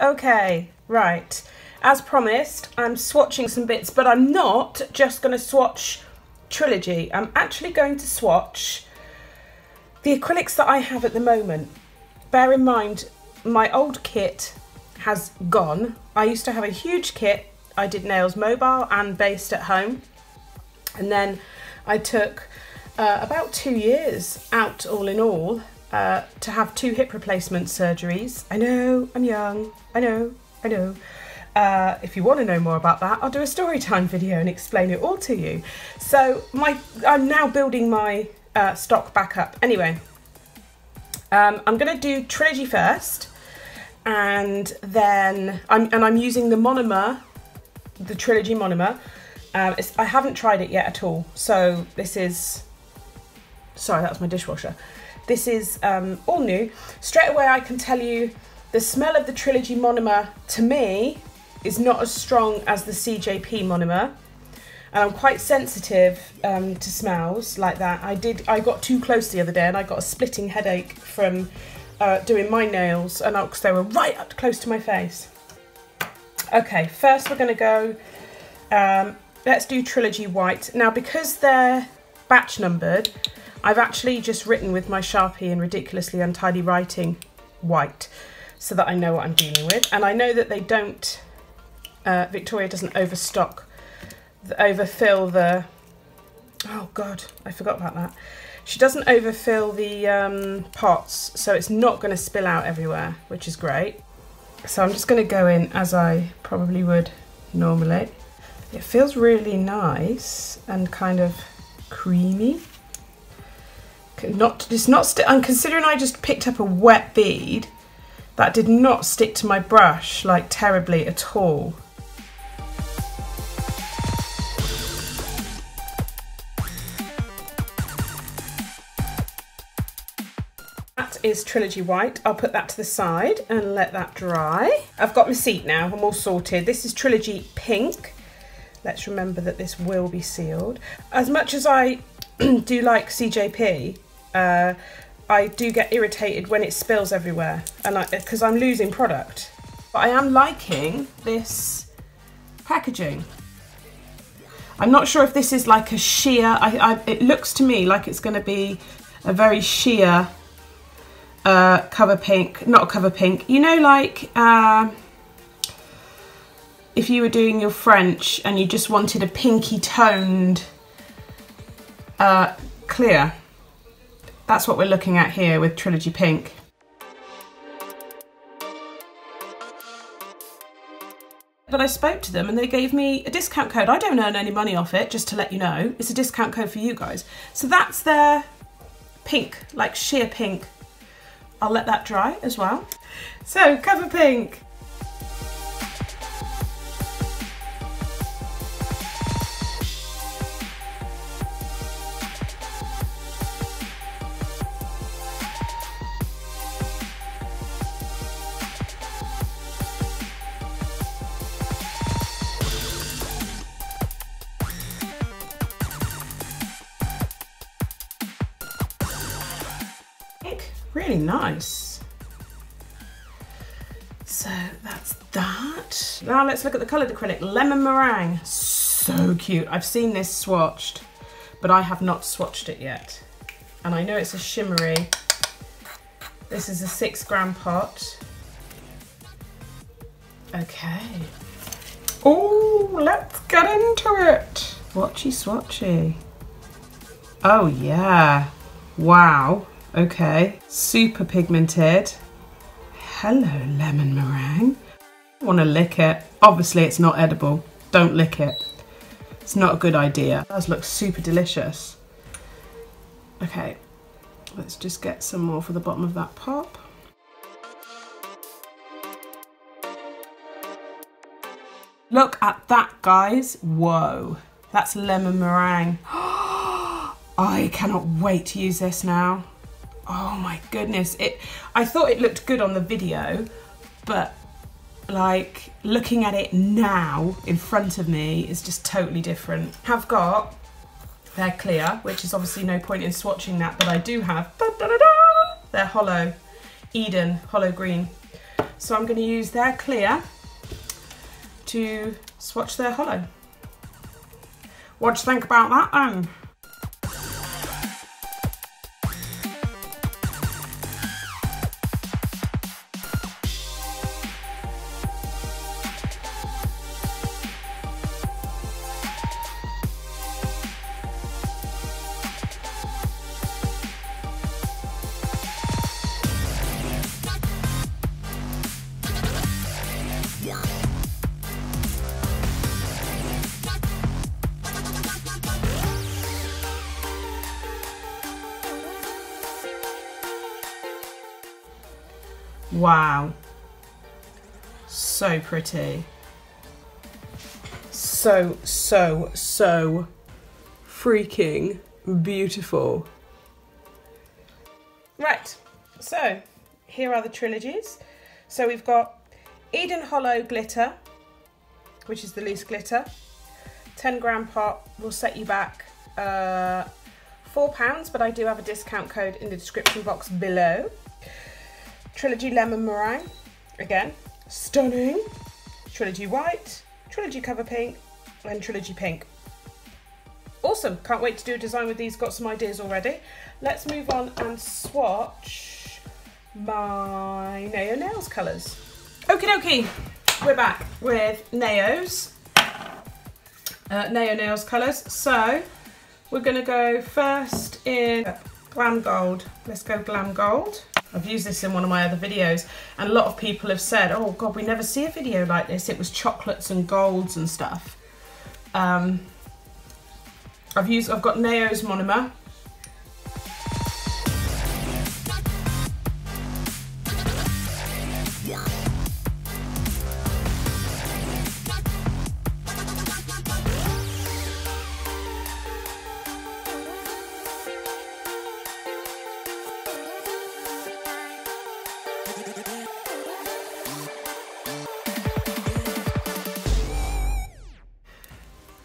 Okay, right. As promised, I'm swatching some bits, but I'm not just going to swatch Trilogy. I'm actually going to swatch the acrylics that I have at the moment. Bear in mind, my old kit has gone. I used to have a huge kit. I did nails mobile and based at home. And then I took about 2 years out all in all to have 2 hip replacement surgeries. I know, I'm young. I know. If you want to know more about that, I'll do a story time video and explain it all to you. So I'm now building my stock back up. Anyway, I'm going to do Trilogy first, and then I'm using the monomer, the Trilogy monomer. I haven't tried it yet at all. So this is, sorry, that was my dishwasher. This is all new. Straight away, I can tell you the smell of the Trilogy monomer to me is not as strong as the CJP monomer, and I'm quite sensitive to smells like that. I got too close the other day and I got a splitting headache from doing my nails, and because they were right up close to my face. Okay, first we're going to go, let's do Trilogy White. Now, because they're batch numbered, I've actually just written with my Sharpie in ridiculously untidy writing white, so that I know what I'm dealing with. And I know that they don't, Victoria doesn't overfill the, oh God, I forgot about that. She doesn't overfill the pots, so it's not going to spill out everywhere, which is great. So I'm just going to go in as I probably would normally. It feels really nice and kind of creamy. I'm considering I just picked up a wet bead. That did not stick to my brush like terribly at all. That is Trilogy White. I'll put that to the side and let that dry. I've got my seat now, I'm all sorted. This is Trilogy Pink. Let's remember that this will be sealed. As much as I do like CJP, I do get irritated when it spills everywhere, and because I'm losing product. But I am liking this packaging. I'm not sure if this is like a sheer, it looks to me like it's going to be a very sheer cover pink, not cover pink, you know, like if you were doing your French and you just wanted a pinky toned clear. That's what we're looking at here with Trilogy Pink. But I spoke to them and they gave me a discount code. I don't earn any money off it, just to let you know. It's a discount code for you guys. So that's their pink, like sheer pink. I'll let that dry as well. So, cover pink. Really nice. So that's that. Now let's look at the coloured acrylic. Lemon Meringue. So cute. I've seen this swatched, but I have not swatched it yet. And I know it's a shimmery. This is a 6-gram pot. Okay. Oh, let's get into it. Swatchy, swatchy. Oh yeah. Wow. Okay, super pigmented. Hello, lemon meringue. I want to lick it. Obviously, it's not edible. Don't lick it. It's not a good idea. It does look super delicious. Okay, let's just get some more for the bottom of that pop. Look at that, guys. Whoa, that's lemon meringue. I cannot wait to use this now. Oh my goodness, I thought it looked good on the video, but like looking at it now in front of me is just totally different. I've got their clear, which is obviously no point in swatching that, but I do have their Holo, Eden, Holo Green. So I'm going to use their clear to swatch their holo. What do you think about that then? Wow, so pretty. So freaking beautiful. Right, so here are the trilogies. So we've got Eden Holo Glitter, which is the loose glitter. 10-gram pot will set you back £4, but I do have a discount code in the description box below. Trilogy Lemon Meringue, again, stunning. Trilogy White, Trilogy Cover Pink, and Trilogy Pink. Awesome, can't wait to do a design with these, got some ideas already. Let's move on and swatch my Naio Nails colours. Okie dokie, we're back with Naio's. Naio Nails colours. So, we're going to go first in Glam Gold. Let's go Glam Gold. I've used this in one of my other videos and a lot of people have said, oh God, we never see a video like this. It was chocolates and golds and stuff. I've got Naio's monomer.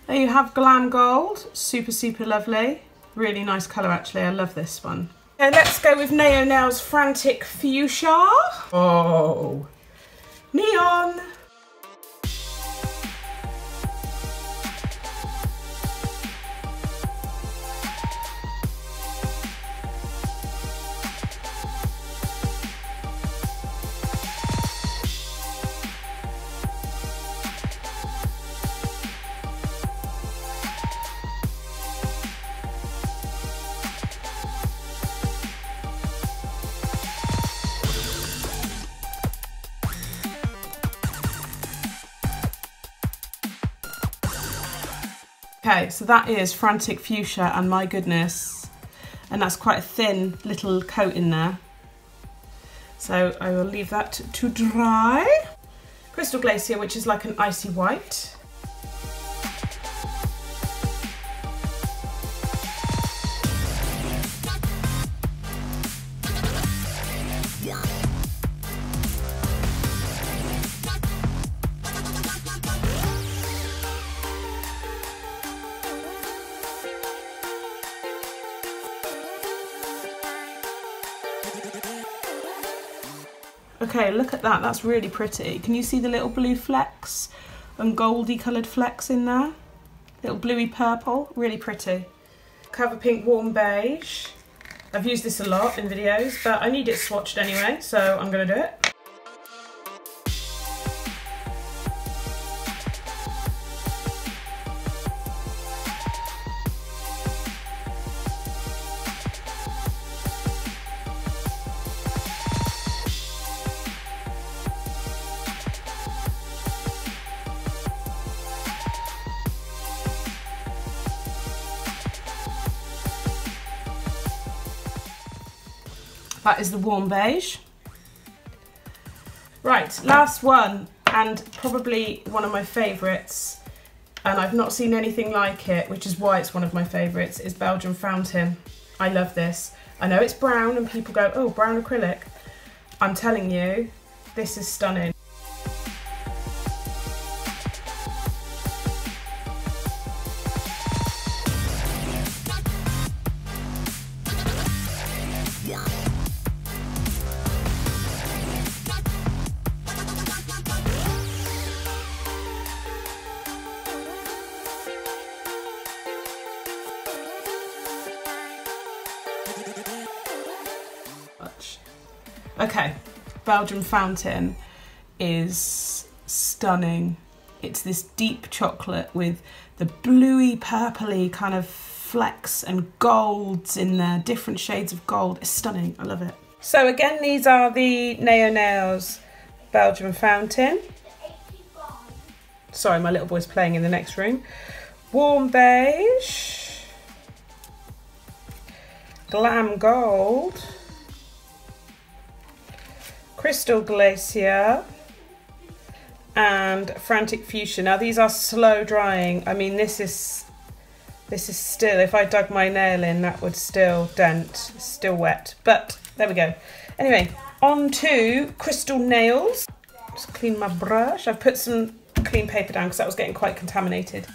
There you have Glam Gold, super lovely. Really nice colour actually, I love this one. Okay, let's go with Naio Nails Frantic Fushia. Oh, neon. Okay, so that is Frantic Fushia, and my goodness, and that's quite a thin little coat in there. So I will leave that to dry. Crystal Glacier, which is like an icy white. Okay, look at that, that's really pretty. Can you see the little blue flecks and goldy coloured flecks in there? Little bluey purple, really pretty. Cover Pink Warm Beige. I've used this a lot in videos, but I need it swatched anyway, so I'm going to do it. That is the warm beige. Right, last one, and probably one of my favourites, and I've not seen anything like it, which is why it's one of my favourites, is Belgian Fountain. I love this. I know it's brown and people go, oh, brown acrylic. I'm telling you, this is stunning. Okay, Belgian Fountain is stunning. It's this deep chocolate with the bluey purpley kind of flecks and golds in there, different shades of gold. It's stunning, I love it. So again, these are the Naio Nails Belgian Fountain. Sorry, my little boy's playing in the next room. Warm Beige, Glam Gold, Crystal Glacier, and Frantic Fushia. Now these are slow drying. I mean, this is still, if I dug my nail in, that would still dent, still wet, but there we go. Anyway, on to Crystal Nails. Just clean my brush. I've put some clean paper down because that was getting quite contaminated.